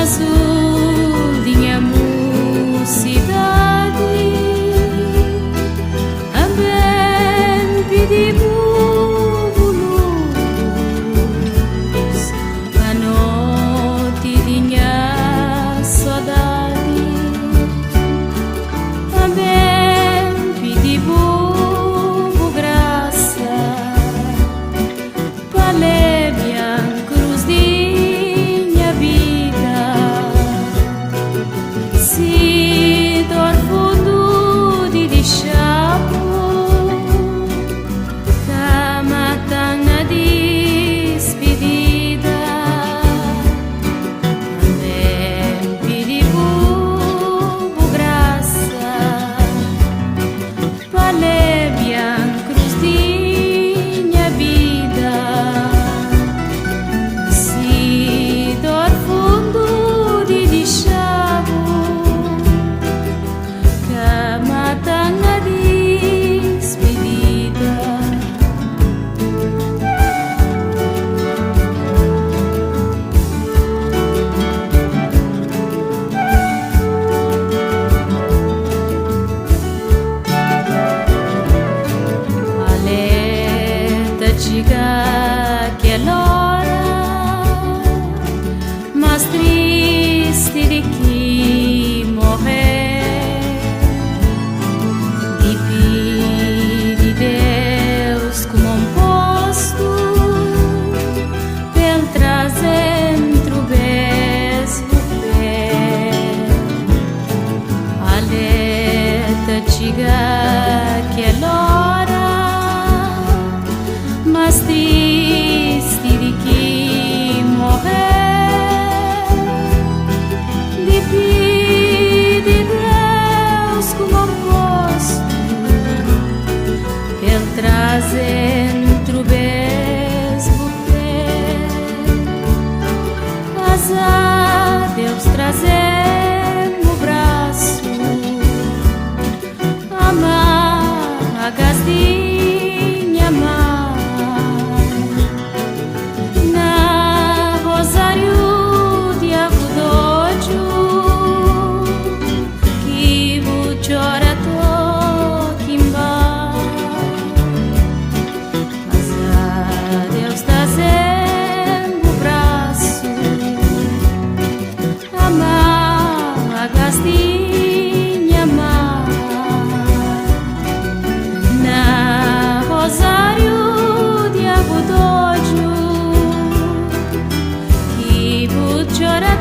azul dinha mocidade, também pedimos luz, a noite dinha saudade, também pedimos graça, palébia cruz dinha vida. Se dor fundo de deixar-me, cama tanga despedida, também pedimos graça, palébia cruz dinha vida. Se dor fundo de deixar-me, cama tanga despedida. Alerta diga que é hora mais triste de que morrer, de pedir Deus como um posto pel trazer entre o beijo do pé. Alerta diga que é hora mais triste de que morrer, de pedir Deus como um posto ele traz entre o beijo do pé. Azar Deus trazer no braço, amar a gazdinha amar na rosário de agudojo, que vou chorar toquimba. Mas a Deus trazendo o braço, amar a gazdinha amar na rosário de agudojo, que vou chorar